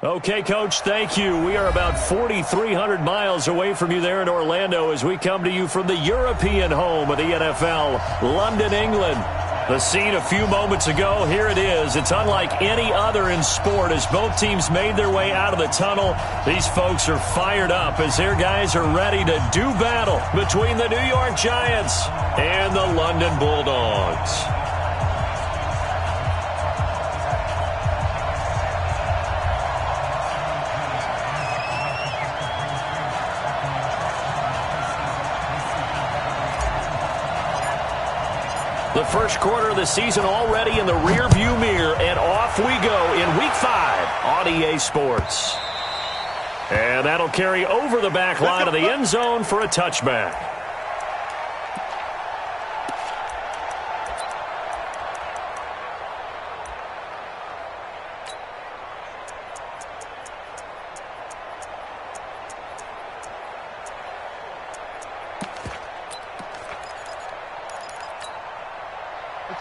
Okay, Coach, thank you. We are about 4,300 miles away from you there in Orlando as we come to you from the European home of the NFL, London, England. The scene a few moments ago, here it is. It's unlike any other in sport as both teams made their way out of the tunnel. These folks are fired up as their guys are ready to do battle between the New York Giants and the London Bulldogs. The first quarter of the season already in the rearview mirror, and off we go in Week 5 on EA Sports. And that'll carry over the back line of the end zone for a touchback.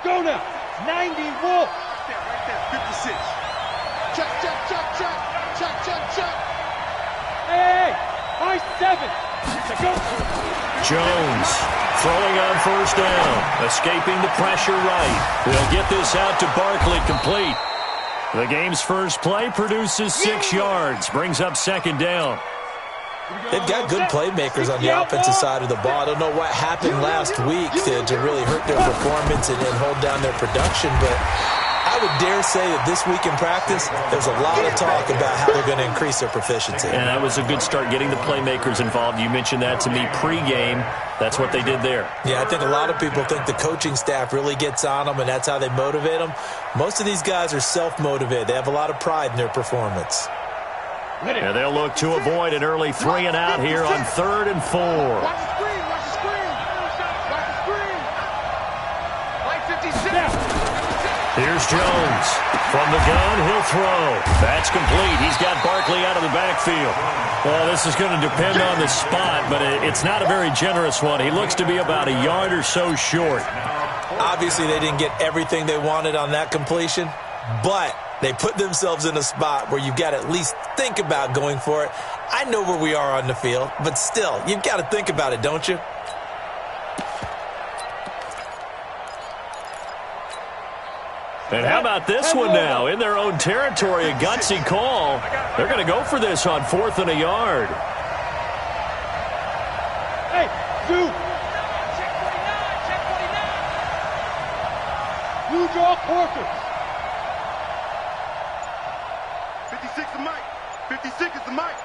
Go now. 90 Wolf. Right there, 56. Check, check, check, check. Check, check, check. Hey, high 7. To go. Jones throwing on first down. Escaping the pressure right. They'll get this out to Barkley complete. The game's first play produces 6 yards. Brings up second down. They've got good playmakers on the offensive side of the ball. I don't know what happened last week to really hurt their performance and hold down their production, but I would dare say that this week in practice, there's a lot of talk about how they're going to increase their proficiency. And that was a good start getting the playmakers involved. You mentioned that to me pregame. That's what they did there. Yeah, I think a lot of people think the coaching staff really gets on them, and that's how they motivate them. Most of these guys are self-motivated. They have a lot of pride in their performance. And they'll look to avoid an early 3 and out here on 3rd and 4. Watch the screen, watch the screen. Watch the screen. Like 56. Here's Jones. From the gun, he'll throw. That's complete. He's got Barkley out of the backfield. Well, this is going to depend on the spot, but it's not a very generous one. He looks to be about a yard or so short. Obviously, they didn't get everything they wanted on that completion, but they put themselves in a spot where you've got to at least think about going for it. I know where we are on the field, but still, you've got to think about it, don't you? And how about this one now? In their own territory, a gutsy call. They're going to go for this on 4th and a yard. Hey, dude. You draw quarters. 56 is Mike. 56 is the Mike.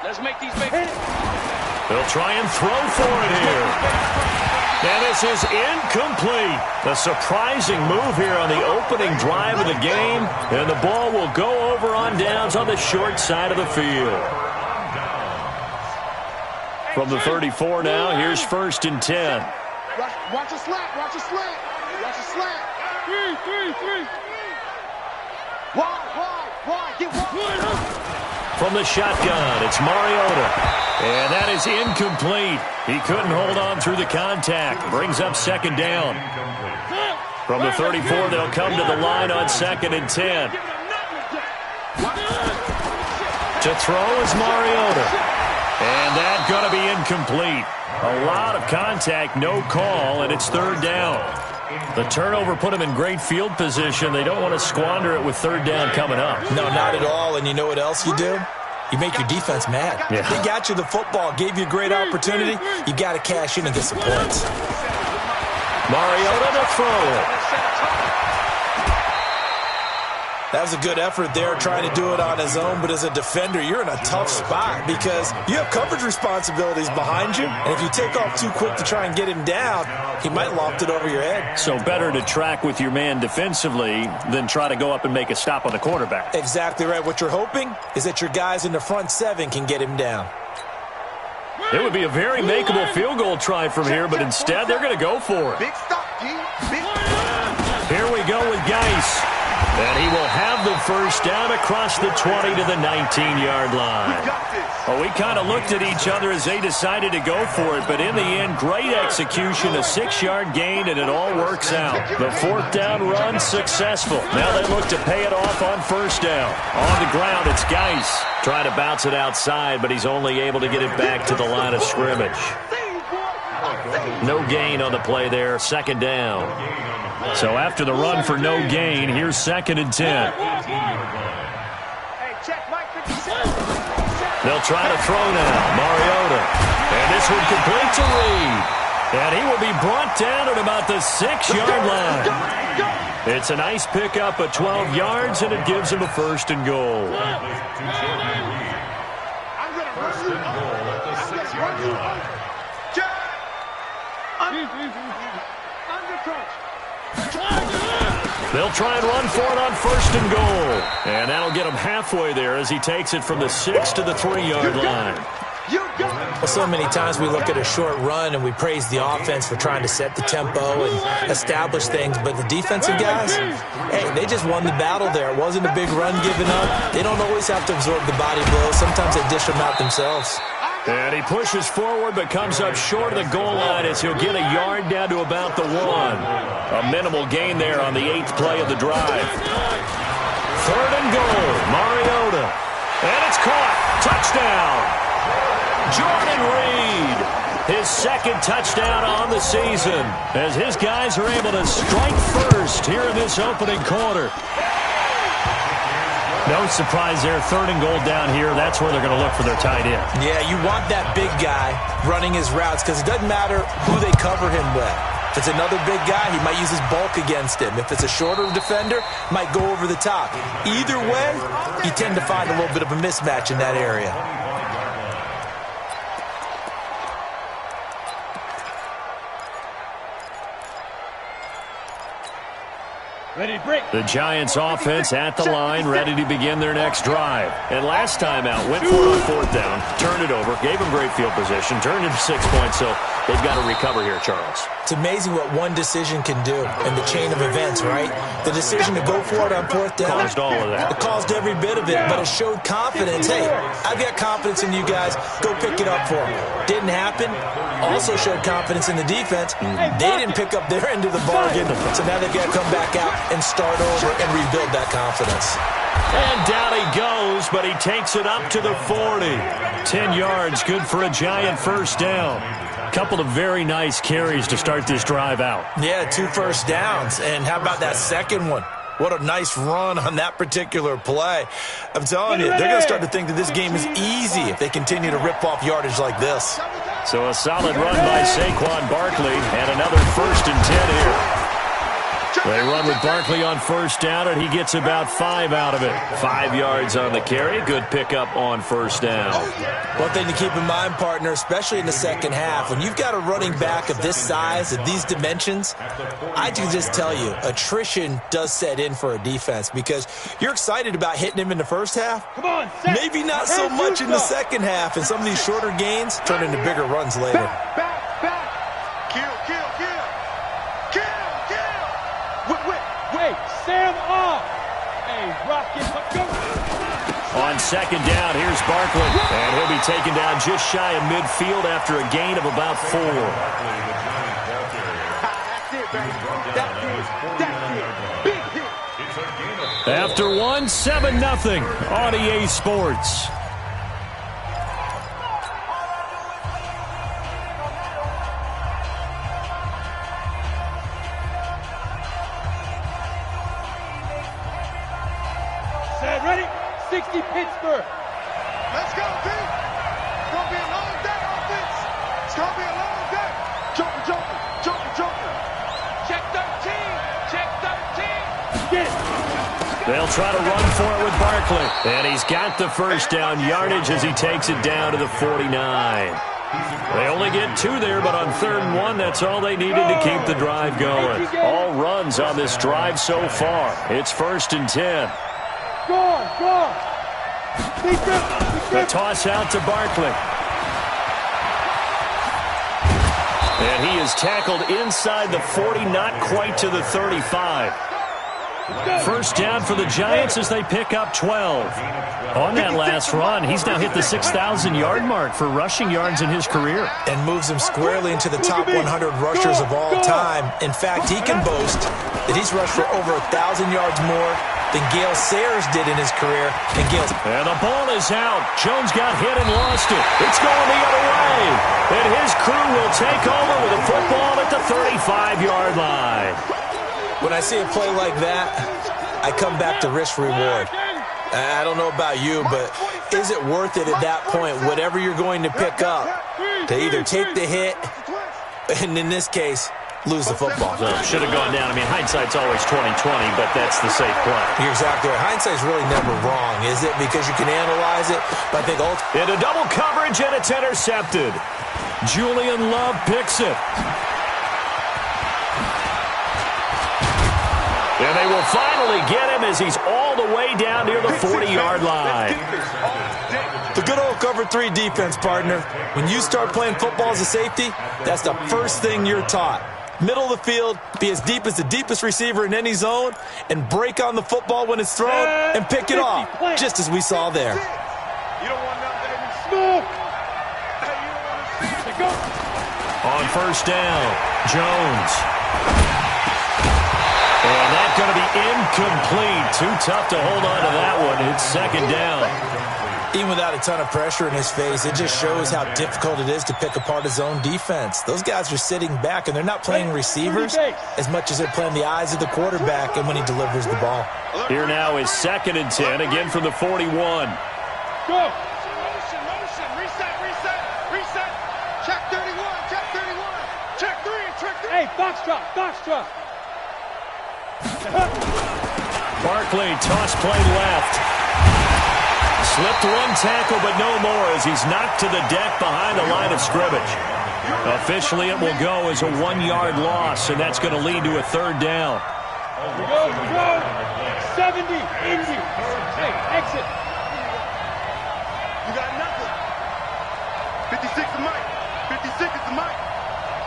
Let's make these big. They'll try and throw for it here. And this is incomplete. A surprising move here on the opening drive of the game. And the ball will go over on downs on the short side of the field. From the 34 now, here's 1st and 10. Watch a slant. Watch a slant. Watch a slant. 3. Why? Get wide. From the shotgun, it's Mariota. And that is incomplete. He couldn't hold on through the contact. Brings up second down. From the 34, they'll come to the line on 2nd and 10. To throw is Mariota. And that's going to be incomplete. A lot of contact, no call, and it's 3rd down. The turnover put them in great field position. They don't want to squander it with 3rd down coming up. No, not at all. And you know what else you do? You make your defense mad. Yeah. They got you the football, gave you a great opportunity. You got to cash in and get some points. Mariota to throw. That was a good effort there, trying to do it on his own. But as a defender, you're in a tough spot because you have coverage responsibilities behind you. And if you take off too quick to try and get him down, he might loft it over your head. So better to track with your man defensively than try to go up and make a stop on the quarterback. Exactly right. What you're hoping is that your guys in the front 7 can get him down. It would be a very makeable field goal try from here, but instead they're going to go for it. Big stop, G. Big. Here we go with Geis. And he will have the first down across the 20 to the 19-yard line. Well, we kind of looked at each other as they decided to go for it, but in the end, great execution, a 6-yard gain, and it all works out. The fourth down run successful. Now they look to pay it off on first down. On the ground, it's Geis trying to bounce it outside, but he's only able to get it back to the line of scrimmage. No gain on the play there, second down. So after the run for no gain, here's 2nd and 10. They'll try to throw now. Mariota. And this one complete to Reed. And he will be brought down at about the 6-yard line. It's a nice pickup of 12 yards, and it gives him a 1st and goal. They'll try and run for it on 1st and goal. And that'll get him halfway there as he takes it from the 6 to the 3-yard line. Well, so many times we look at a short run and we praise the offense for trying to set the tempo and establish things, but the defensive guys, hey, they just won the battle there. It wasn't a big run given up. They don't always have to absorb the body blows. Sometimes they dish them out themselves. And he pushes forward but comes up short of the goal line as he'll get a yard down to about the 1. A minimal gain there on the 8th play of the drive. 3rd and goal, Mariota. And it's caught. Touchdown. Jordan Reed, his 2nd touchdown on the season as his guys are able to strike first here in this opening quarter. No surprise there, 3rd and goal down here. That's where they're going to look for their tight end. Yeah, you want that big guy running his routes because it doesn't matter who they cover him with. If it's another big guy, he might use his bulk against him. If it's a shorter defender, might go over the top. Either way, you tend to find a little bit of a mismatch in that area. Ready to break. The Giants offense at the line, ready to begin their next drive. And last time out, went for it on 4th down, turned it over, gave them great field position, turned it 6 points, so they've got to recover here, Charles. It's amazing what one decision can do in the chain of events, right? The decision to go for it on 4th down. Caused all of that. It caused every bit of it, but it showed confidence. Hey, I've got confidence in you guys. Go pick it up for me. Didn't happen. Also showed confidence in the defense. They didn't pick up their end of the bargain, so now they've got to come back out and start over and rebuild that confidence. And down he goes, but he takes it up to the 40. 10 yards, good for a Giant first down. Couple of very nice carries to start this drive out. Yeah, 2 first downs. And how about that second one? What a nice run on that particular play. I'm telling you, they're going to start to think that this game is easy if they continue to rip off yardage like this. So a solid run by Saquon Barkley and another 1st and 10 here. They run with Barkley on 1st down, and he gets about 5 out of it. 5 yards on the carry. Good pickup on 1st down. One thing to keep in mind, partner, especially in the second half, when you've got a running back of this size, of these dimensions, I can just tell you, attrition does set in for a defense because you're excited about hitting him in the first half. Come on, maybe not so much in the second half, and some of these shorter gains turn into bigger runs later. Back. Wait, Sam off. Hey, Rocket, let's go. On 2nd down, here's Barkley. And he'll be taken down just shy of midfield after a gain of about 4. Big hit. After 1, 7-0 on EA Sports. Ready? 60 Pittsburgh. Let's go, D. It's going to be a long day, offense. It's going to be a long day. Joker. Check 13. Get it. They'll try to run for it with Barkley. And he's got the first down yardage as he takes it down to the 49. They only get 2 there, but on 3rd and 1, that's all they needed to keep the drive going. All runs on this drive so far. It's 1st and 10. Go on. The toss out to Barkley. And he is tackled inside the 40, not quite to the 35. First down for the Giants as they pick up 12. On that last run, he's now hit the 6,000-yard mark for rushing yards in his career. And moves him squarely into the top 100 rushers of all time. In fact, he can boast that he's rushed for over 1,000 yards more than Gale Sayers did in his career. And the ball is out. Jones got hit and lost it. It's going the other way. And his crew will take over with a football at the 35-yard line. When I see a play like that, I come back to risk-reward. I don't know about you, but is it worth it at that point, whatever you're going to pick up, to either take the hit, and in this case, lose the football? So should have gone down. I mean, hindsight's always 20/20, but that's the safe play. You're exactly right. Hindsight's really never wrong, is it? Because you can analyze it, but I think ultimately... Into double coverage, and it's intercepted. Julian Love picks it. And they will finally get him as he's all the way down near the 40-yard line. The good old cover 3 defense, partner. When you start playing football as a safety, that's the first thing you're taught. Middle of the field, be as deep as the deepest receiver in any zone, and break on the football when it's thrown and pick it off, just as we saw there. You don't want nothing. Smoke. On first down, Jones. And that's going to be incomplete. Too tough to hold on to that one. It's second down. Even without a ton of pressure in his face, it just shows how difficult it is to pick apart his own defense. Those guys are sitting back, and they're not playing receivers as much as they're playing the eyes of the quarterback and when he delivers the ball. Here now is 2nd and 10, again from the 41. Go. Motion. Reset. Check 31. Check 3. Hey, foxtrot. Barkley, toss play left. Slipped one tackle, but no more as he's knocked to the deck behind the line of scrimmage. Officially, it will go as a 1-yard loss, and that's going to lead to a 3rd down. We go. 70, Indy. Hey, exit. You got nothing. 56 is Mike. 56 is the Mike.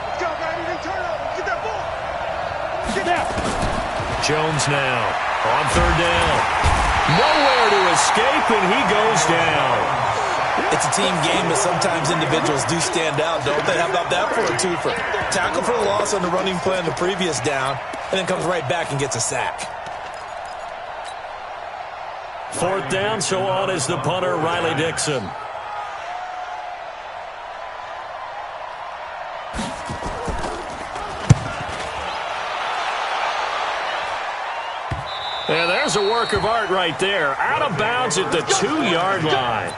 Let's go, baby. Turnover. Get that ball. Get that. Jones now on 3rd down. Nowhere to escape, and he goes down. It's a team game, but sometimes individuals do stand out, don't they? How about that for a twofer? Tackle for a loss on the running play on the previous down, and then comes right back and gets a sack. 4th down, so on is the punter, Riley Dixon. And there's a work of art right there. Out of bounds at the 2-yard line.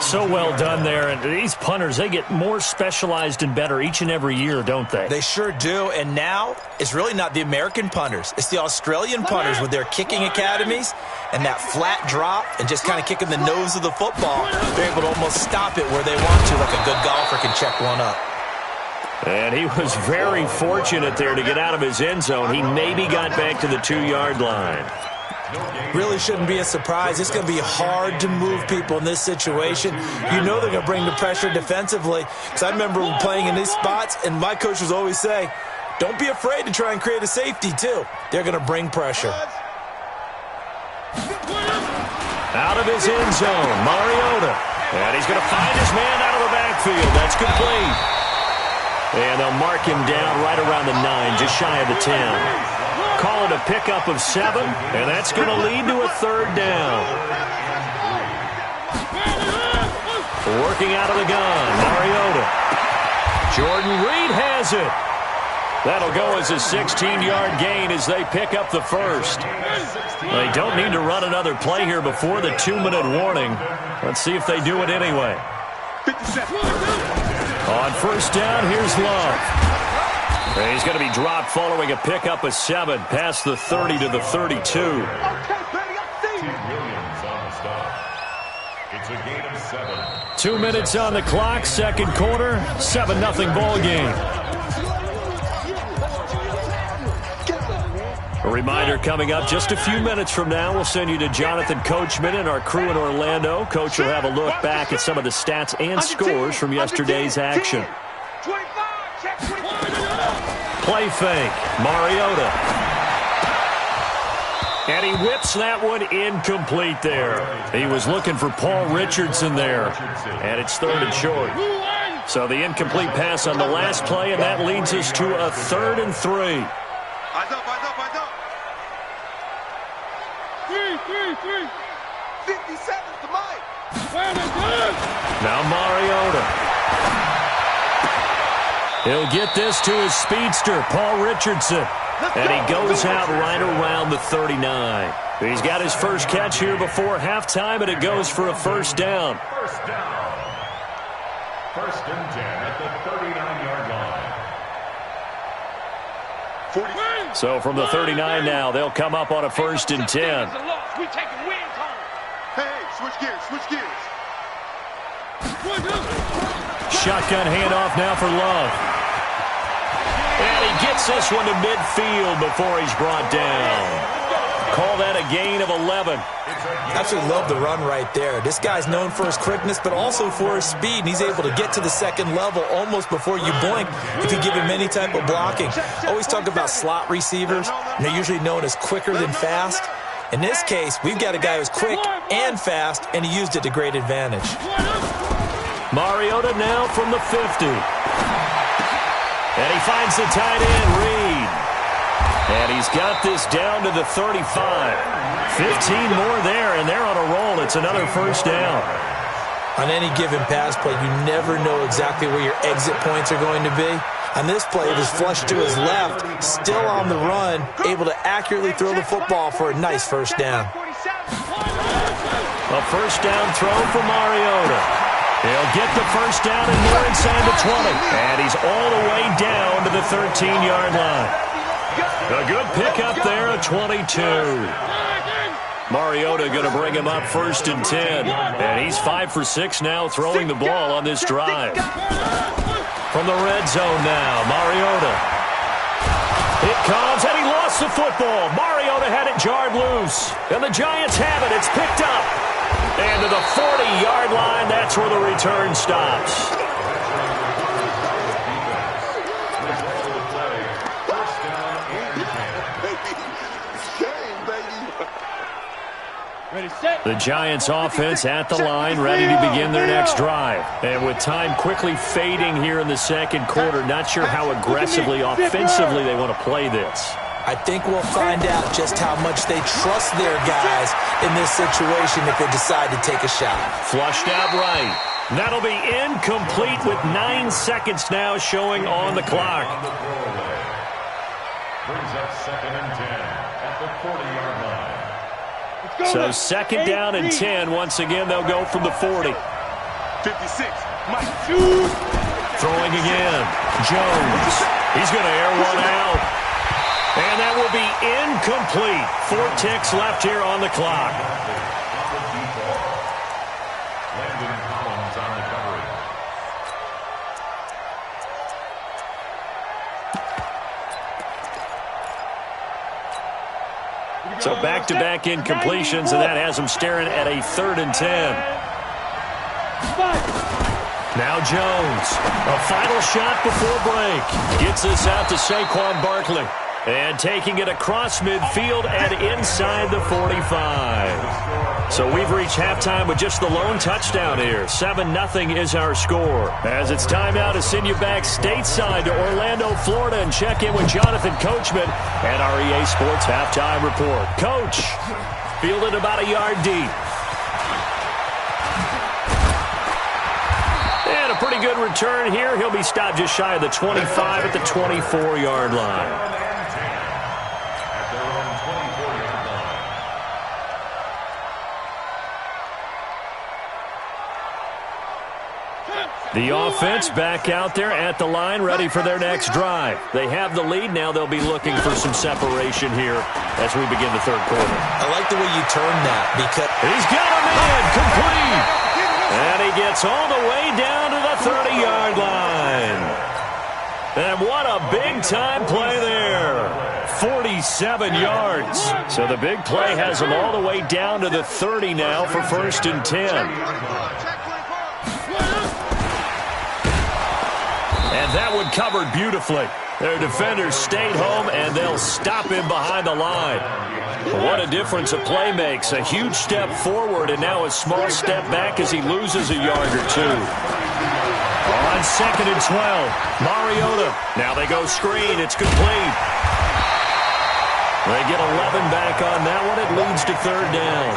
So well done there. And these punters, they get more specialized and better each and every year, don't they? They sure do. And now it's really not the American punters. It's the Australian punters with their kicking academies and that flat drop and just kind of kicking the nose of the football. They're able to almost stop it where they want to, like a good golfer can check one up. And he was very fortunate there to get out of his end zone. He maybe got back to the 2-yard line. Really shouldn't be a surprise. It's going to be hard to move people in this situation. You know they're going to bring the pressure defensively. Because I remember playing in these spots, and my coach was always say, don't be afraid to try and create a safety, too. They're going to bring pressure. Out of his end zone, Mariota. And he's going to find his man out of the backfield. That's complete. And they'll mark him down right around the 9, just shy of the 10. Call it a pickup of 7, and that's going to lead to a 3rd down. Working out of the gun, Mariota. Jordan Reed has it. That'll go as a 16-yard gain as they pick up the 1st. They don't need to run another play here before the 2-minute warning. Let's see if they do it anyway. 57. On first down, here's Love. And he's going to be dropped following a pickup of 7 past the 30 to the 32. It's a gain of 7. 2 minutes on the clock, 2nd quarter, 7-0 ball game. A reminder coming up just a few minutes from now, we'll send you to Jonathan Coachman and our crew in Orlando. Coach will have a look back at some of the stats and scores from yesterday's action. Play fake, Mariota. And he whips that one incomplete there. He was looking for Paul Richardson there. And it's 3rd and short. So the incomplete pass on the last play, and that leads us to a 3rd and 3. Eyes up, eyes up, eyes up. 3. 57's the mic. Now Mariota. He'll get this to his speedster, Paul Richardson. And he goes out right around the 39. He's got his first catch here before halftime, and it goes for a 1st down. 1st down. 1st and 10 at the 39-yard line. So from the 39 now, they'll come up on a 1st and 10. Hey, switch gears, switch gears. Shotgun handoff now for Love. And he gets this one to midfield before he's brought down. Call that a gain of 11. Absolutely love the run right there. This guy's known for his quickness, but also for his speed. And he's able to get to the 2nd level almost before you blink if you give him any type of blocking. Always talk about slot receivers, and they're usually known as quicker than fast. In this case, we've got a guy who's quick and fast, and he used it to great advantage. Mariota now from the 50. And he finds the tight end, Reed. And he's got this down to the 35. 15 more there, and they're on a roll. It's another 1st down. On any given pass play, you never know exactly where your exit points are going to be. On this play, it was flushed to his left, still on the run, able to accurately throw the football for a nice 1st down. A 1st down throw for Mariota. He'll get the 1st down and more inside the 20. And he's all the way down to the 13-yard line. A good pickup there, a 22. Mariota going to bring him up 1st and 10. And he's 5 for 6 now throwing the ball on this drive. From the red zone now, Mariota. It comes, and he lost the football. Mariota had it jarred loose. And the Giants have it. It's picked up. And to the 40-yard line, that's where the return stops. The Giants offense at the line, ready to begin their next drive. And with time quickly fading here in the 2nd quarter, not sure how aggressively, offensively they want to play this. I think we'll find out just how much they trust their guys in this situation if they decide to take a shot. Flushed out right. That'll be incomplete with 9 seconds now showing on the clock. Brings up 2nd and 10 at the 40-yard line. So 2nd down and 10. Once again, they'll go from the 40. 56, Mike. Throwing again. Jones. He's going to air one out. And that will be incomplete. 4 ticks left here on the clock. So back-to-back incompletions, and that has them staring at a 3rd and 10. Now Jones, a final shot before break. Gets this out to Saquon Barkley. And taking it across midfield and inside the 45. So we've reached halftime with just the lone touchdown here. 7-0 is our score. As it's time now to send you back stateside to Orlando, Florida, and check in with Jonathan Coachman and our EA Sports Halftime Report. Coach, fielded about a yard deep. And a pretty good return here. He'll be stopped just shy of the 25 at the 24-yard line. The offense back out there at the line, ready for their next drive. They have the lead. Now they'll be looking for some separation here as we begin the 3rd quarter. I like the way you turned that because he's got a man complete. And he gets all the way down to the 30-yard line. And what a big-time play there. 47 yards. So the big play has him all the way down to the 30 now for 1st and 10. And that one covered beautifully. Their defenders stayed home, and they'll stop him behind the line. What a difference a play makes. A huge step forward and now a small step back as he loses a yard or two. On 2nd and 12, Mariota. Now they go screen. It's complete. They get 11 back on that one. It leads to 3rd down.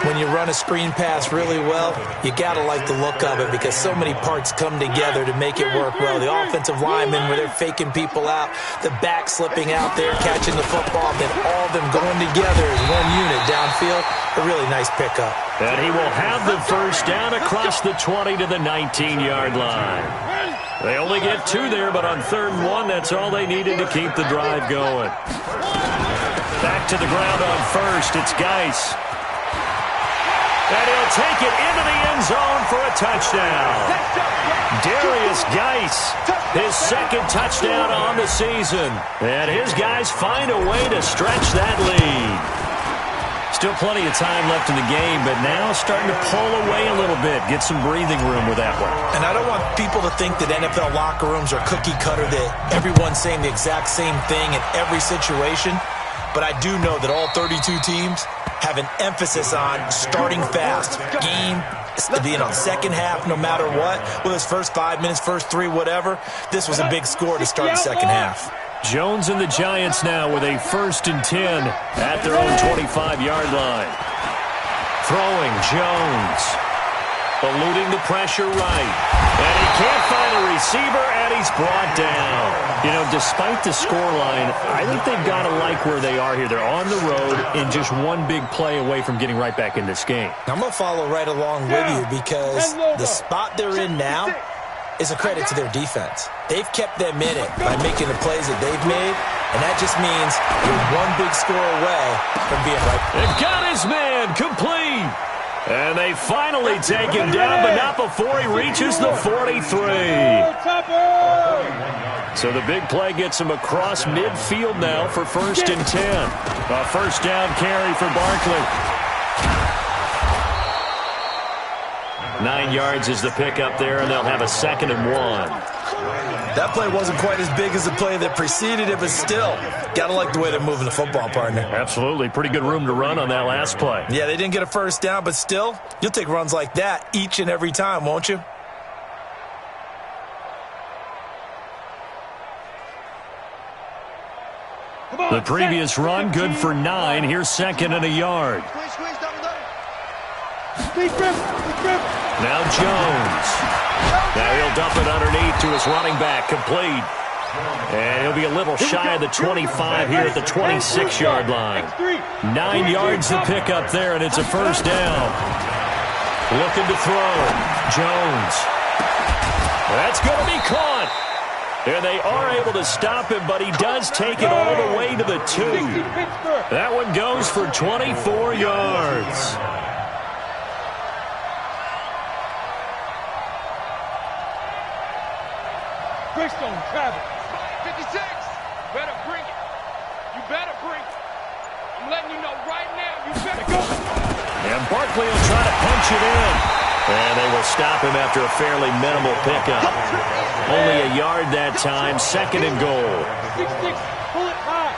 When you run a screen pass really well, you got to like the look of it because so many parts come together to make it work well. The offensive linemen, where they're faking people out, the back slipping out there, catching the football, then all of them going together as one unit downfield. A really nice pickup. And he will have the 1st down across the 20 to the 19-yard line. They only get 2 there, but on 3rd and 1, that's all they needed to keep the drive going. Back to the ground on 1st. It's Geis. And he'll take it into the end zone for a touchdown. Darius Geis, his 2nd touchdown on the season. And his guys find a way to stretch that lead. Still plenty of time left in the game, but now starting to pull away a little bit. Get some breathing room with that one. And I don't want people to think that NFL locker rooms are cookie cutter, that everyone's saying the exact same thing in every situation. But I do know that all 32 teams have an emphasis on starting fast. Game, being on 2nd half no matter what. Whether it's first 5 minutes, first 3, whatever. This was a big score to start the 2nd half. Jones and the Giants now with a 1st and 10 at their own 25-yard line. Throwing Jones. Eluding the pressure right. And he can't find a receiver, and he's brought down. You know, despite the scoreline, I think they've got to like where they are here. They're on the road and just one big play away from getting right back in this game. I'm going to follow right along with you because the spot they're in now is a credit to their defense. They've kept them in it by making the plays that they've made, and that just means you're one big score away from being right. They've got his man complete. And they finally take him down, but not before he reaches the 43. So the big play gets him across midfield now for 1st and 10. A 1st down carry for Barkley. 9 yards is the pickup there, and they'll have a 2nd and 1. That play wasn't quite as big as the play that preceded it, but still, got to like the way they're moving the football, partner. Absolutely. Pretty good room to run on that last play. Yeah, they didn't get a 1st down, but still, you'll take runs like that each and every time, won't you? The previous run, good for 9. Here's 2nd and a yard. Now Jones. Now he'll dump it underneath to his running back, complete. And he'll be a little shy of the 25 here at the 26-yard line. 9 yards to pick up there, and it's a 1st down. Looking to throw. Jones. That's going to be caught. And they are able to stop him, but he does take it all the way to the 2. That one goes for 24 yards. Greystone travel. 56. Better bring it. You better bring it. I'm letting you know right now. You better go. And Barkley will try to punch it in. And they will stop him after a fairly minimal pickup. Only a yard that time. 2nd and goal. 6-6. Pull it high.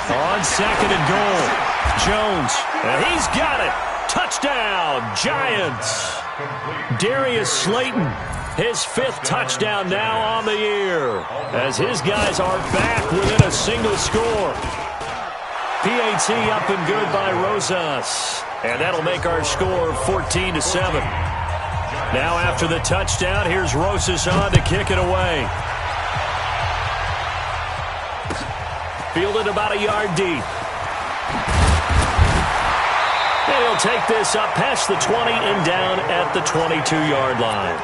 On 2nd and goal, Jones, and he's got it. Touchdown, Giants. Darius Slayton, his 5th touchdown now on the year, as his guys are back within a single score. PAT up and good by Rosas, and that'll make our score 14-7. Now after the touchdown, here's Rosas on to kick it away. Fielded about a yard deep. And he'll take this up past the 20 and down at the 22-yard line.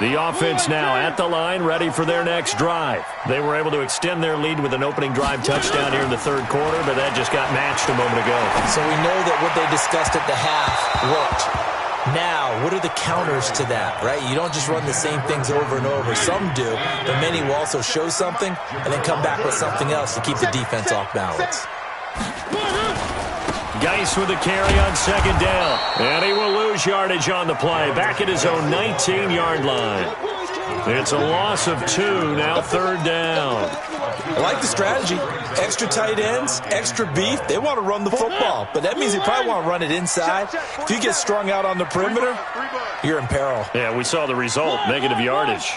The offense now at the line, ready for their next drive. They were able to extend their lead with an opening drive touchdown here in the 3rd quarter, but that just got matched a moment ago. So we know that what they discussed at the half worked. Now, what are the counters to that, right? You don't just run the same things over and over. Some do, but many will also show something and then come back with something else to keep the defense off balance. Geis with the carry on second down. And he will lose yardage on the play. Back at his own 19-yard line. It's a loss of 2, now third down. I like the strategy. Extra tight ends, extra beef. They want to run the football, but that means they probably want to run it inside. If you get strung out on the perimeter, you're in peril. Yeah, we saw the result, negative yardage.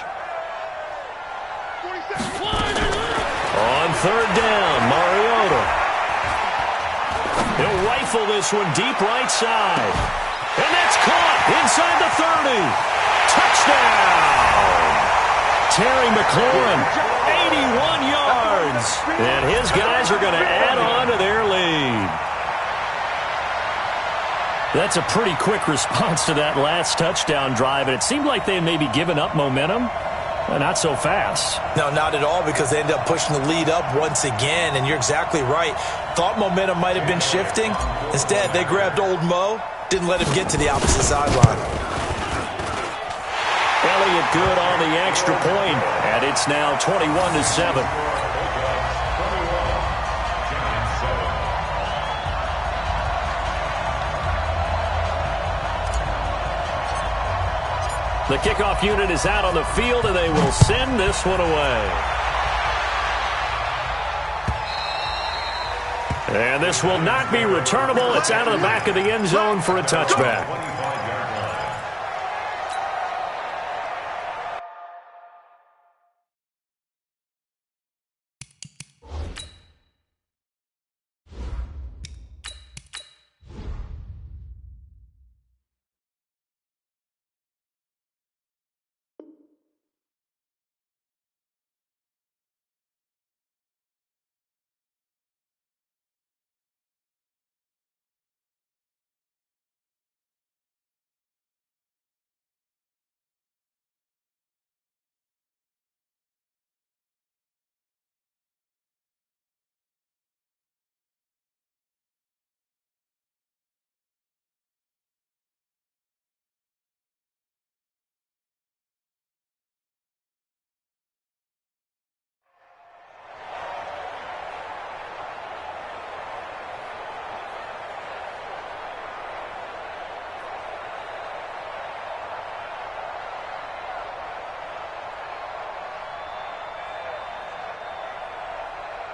On third down, Mariota. He'll rifle this one deep right side. And that's caught inside the 30. Touchdown! Terry McLaurin, 81 yards. And his guys are going to add on to their lead. That's a pretty quick response to that last touchdown drive. And it seemed like they had maybe given up momentum. Not so fast. No, not at all, because they ended up pushing the lead up once again, and you're exactly right. Thought momentum might have been shifting. Instead, they grabbed old Mo, didn't let him get to the opposite sideline. Elliott good on the extra point, and it's now 21-7. The kickoff unit is out on the field, and they will send this one away. And this will not be returnable. It's out of the back of the end zone for a touchback.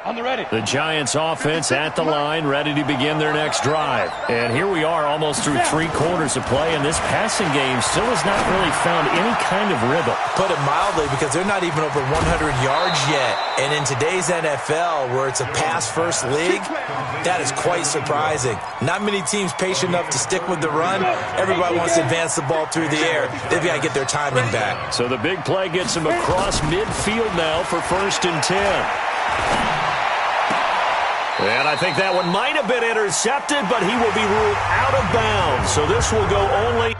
On the ready. The Giants offense at the line, ready to begin their next drive. And here we are almost through 3 quarters of play, and this passing game still has not really found any kind of rhythm. Put it mildly, because they're not even over 100 yards yet. And in today's NFL, where it's a pass-first league, that is quite surprising. Not many teams patient enough to stick with the run. Everybody wants to advance the ball through the air. They've got to get their timing back. So the big play gets him across midfield now for 1st and 10. And I think that one might have been intercepted, but he will be ruled out of bounds. So this will go only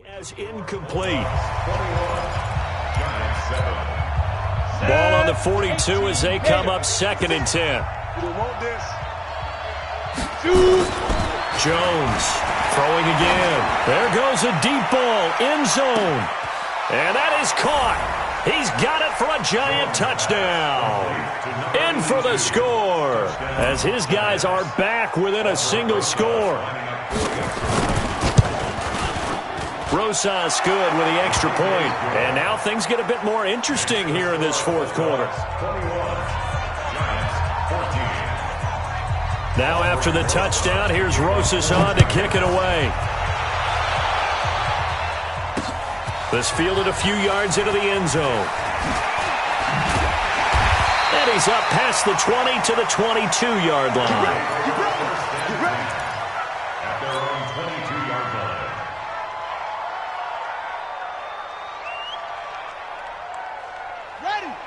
as incomplete. Ball on the 42 as they come up 2nd and 10. Jones throwing again. There goes a deep ball, end zone. And that is caught. He's got it for a Giant touchdown. In for the score, as his guys are back within a single score. Rosas good with the extra point. And now things get a bit more interesting here in this 4th quarter. Now after the touchdown, here's Rosas on to kick it away. This fielded a few yards into the end zone. And he's up past the 20 to the 22-yard line. At their own 22-yard line.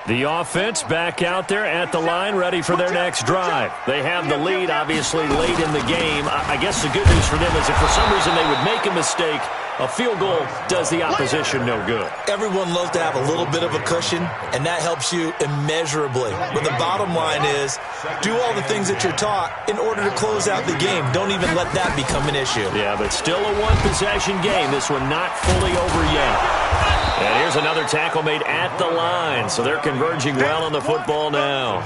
The offense back out there at the line, ready for their next drive. They have the lead, obviously, late in the game. I guess the good news for them is if for some reason they would make a mistake, a field goal does the opposition no good. Everyone loves to have a little bit of a cushion, and that helps you immeasurably. But the bottom line is, do all the things that you're taught in order to close out the game. Don't even let that become an issue. Yeah, but still a one-possession game. This one not fully over yet. And here's another tackle made at the line, so they're converging well on the football now.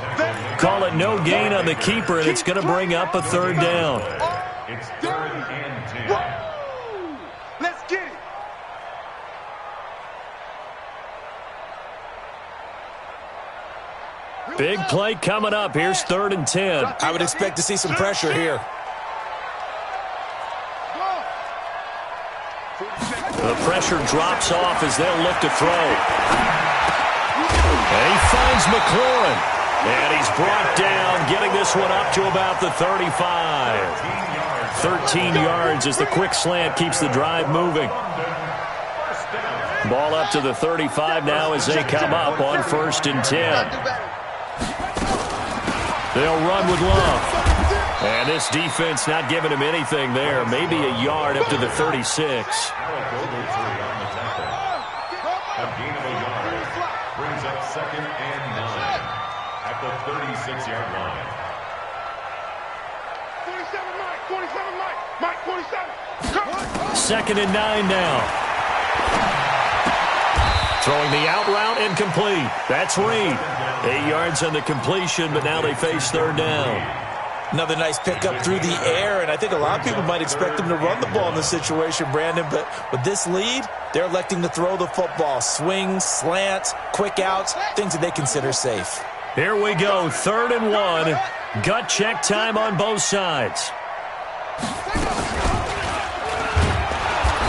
Call it no gain on the keeper, and it's going to bring up a third down. It's 3rd and 10. Let's get it. Big play coming up. Here's 3rd and 10. I would expect to see some pressure here. The pressure drops off as they'll look to throw. And he finds McLaurin. And he's brought down, getting this one up to about the 35. 13 yards as the quick slant keeps the drive moving. Ball up to the 35 now as they come up on 1st and 10. They'll run with Love. And this defense not giving him anything there. Maybe a yard up to the 36. A gain of a yard brings up 2nd and 9 at the 36-yard line. 27, Mike. 27, Mike. Mike, 27. 2nd and 9 now. Throwing the out route incomplete. That's Reed. 8 yards on the completion, but now they face 3rd down. Another nice pickup through the air, and I think a lot of people might expect them to run the ball in this situation, Brandon, but with this lead, they're electing to throw the football. Swings, slants, quick outs, things that they consider safe. Here we go, 3rd and 1. Gut check time on both sides.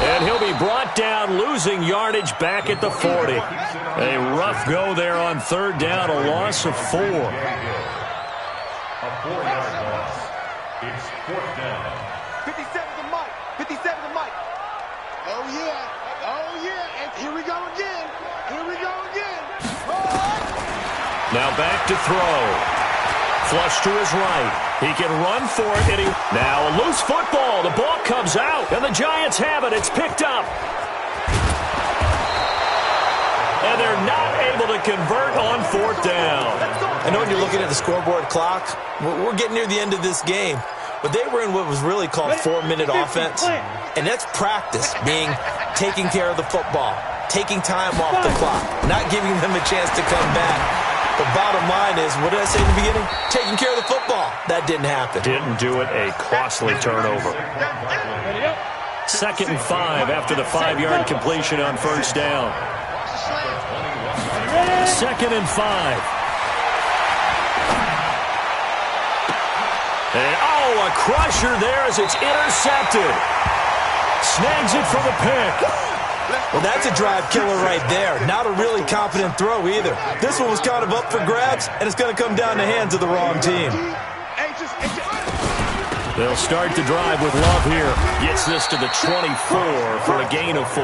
And he'll be brought down, losing yardage back at the 40. A rough go there on 3rd down, a loss of 4. A 4-yard loss. It's 4th down. 57 to Mike. 57 to Mike. Oh, yeah. Oh, yeah. And here we go again. Here we go again. Now back to throw. Flush to his right. He can run for it. And now a loose football. The ball comes out, and the Giants have it. It's picked up. And they're not able to convert on 4th down. I know when you're looking at the scoreboard clock, we're getting near the end of this game, but they were in what was really called 4-minute offense, and that's practice, being taking care of the football, taking time off the clock, not giving them a chance to come back. The bottom line is, what did I say in the beginning? Taking care of the football. That didn't happen. Didn't do it. A costly turnover. 2nd and 5 after the 5-yard completion on 1st down. 2nd and 5. And, oh, a crusher there as it's intercepted. Snags it for the pick. Well, that's a drive killer right there. Not a really confident throw either. This one was kind of up for grabs, and it's going to come down the hands of the wrong team. They'll start the drive with Love here. Gets this to the 24 for a gain of 4.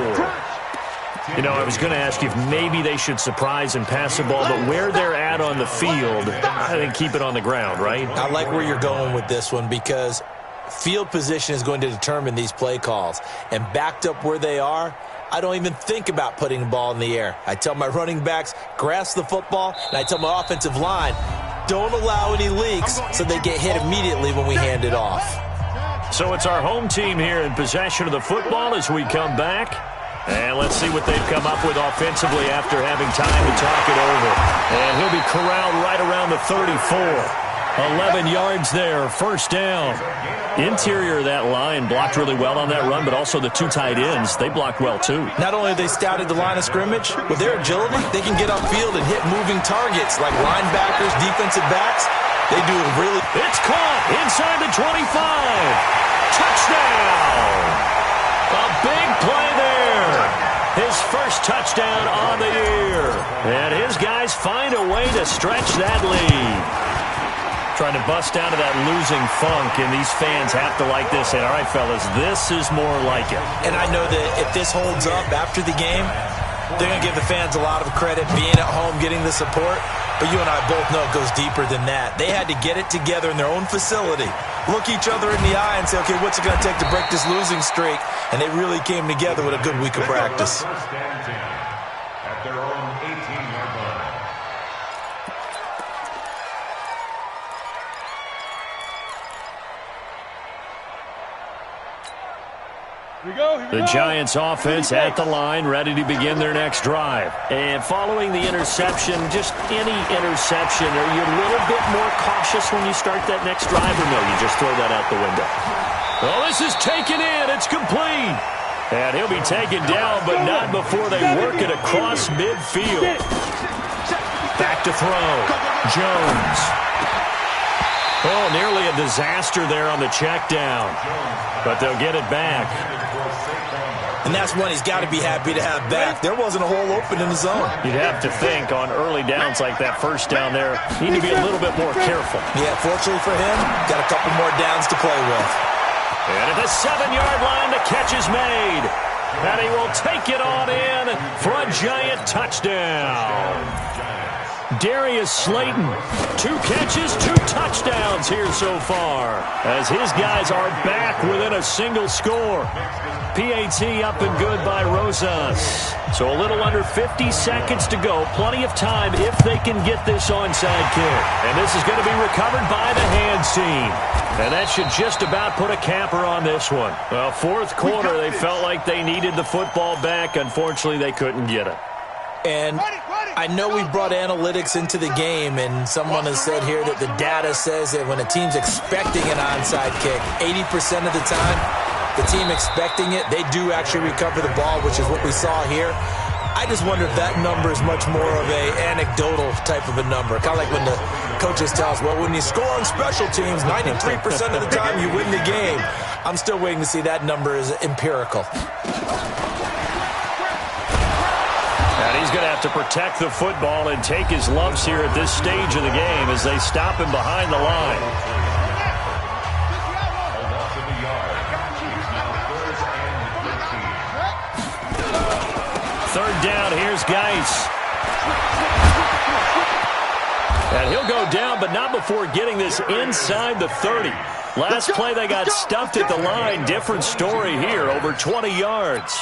You know, I was going to ask you if maybe they should surprise and pass the ball, but where they're at on the field, I think keep it on the ground, right? I like where you're going with this one because field position is going to determine these play calls. And backed up where they are, I don't even think about putting the ball in the air. I tell my running backs, grasp the football, and I tell my offensive line, don't allow any leaks so they get hit immediately when we hand it off. So it's our home team here in possession of the football as we come back. And let's see what they've come up with offensively after having time to talk it over. And he'll be corralled right around the 34. 11 yards there, 1st down. Interior of that line blocked really well on that run, but also the 2 tight ends, they blocked well too. Not only have they scouted the line of scrimmage, with their agility, they can get upfield and hit moving targets like linebackers, defensive backs. They do really... It's caught inside the 25. Touchdown! A big play there. His first touchdown on the year. And his guys find a way to stretch that lead. Trying to bust out of that losing funk, and these fans have to like this. And, all right, fellas, this is more like it. And I know that if this holds up after the game, they're going to give the fans a lot of credit being at home, getting the support. But you and I both know it goes deeper than that. They had to get it together in their own facility, look each other in the eye and say, okay, what's it going to take to break this losing streak? And they really came together with a good week of practice. First and 10 at their own 18-yard line. The Giants offense at the line, ready to begin their next drive. And following the interception, just any interception, are you a little bit more cautious when you start that next drive, or no, you just throw that out the window? Well, this is taken in. It's complete. And he'll be taken down, but not before they work it across midfield. Back to throw. Jones. Oh, nearly a disaster there on the check down. But they'll get it back. And that's one he's got to be happy to have back. There wasn't a hole open in the zone. You'd have to think on early downs like that first down there, need to be a little bit more careful. Yeah, fortunately for him, got a couple more downs to play with. And at the 7-yard line, the catch is made. And he will take it on in for a Giant touchdown. Darius Slayton, 2 catches, 2 touchdowns here so far, as his guys are back within a single score. PAT up and good by Rosas. So a little under 50 seconds to go. Plenty of time if they can get this onside kick. And this is going to be recovered by the hands team. And that should just about put a capper on this one. Well, fourth quarter, they felt like they needed the football back. Unfortunately, they couldn't get it. And I know we brought analytics into the game, and someone has said here that the data says that when a team's expecting an onside kick, 80% of the time, the team expecting it, they do actually recover the ball, which is what we saw here. I just wonder if that number is much more of a anecdotal type of a number. Kind of like when the coaches tell us, well, when you score on special teams, 93% of the time you win the game. I'm still waiting to see that number is empirical. And he's going to have to protect the football and take his lumps here at this stage of the game as they stop him behind the line. Third down, here's Geis. And he'll go down, but not before getting this inside the 30. Last play, they got stuffed at the line. Different story here, over 20 yards.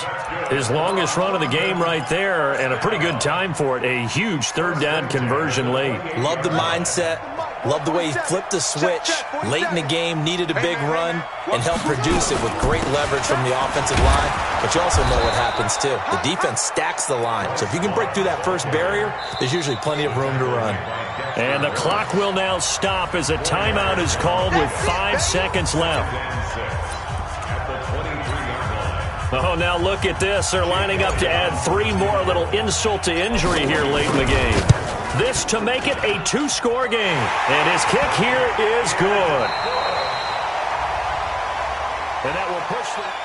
His longest run of the game right there, and a pretty good time for it. A huge third down conversion late. Love the mindset. Love the way he flipped the switch. Late in the game, needed a big run, and helped produce it with great leverage from the offensive line. But you also know what happens, too. The defense stacks the line. So if you can break through that first barrier, there's usually plenty of room to run. And the clock will now stop as a timeout is called with 5 seconds left. Oh, now look at this. They're lining up to add 3 more, little insult to injury here late in the game. This to make it a 2-score game. And his kick here is good. And that will push the...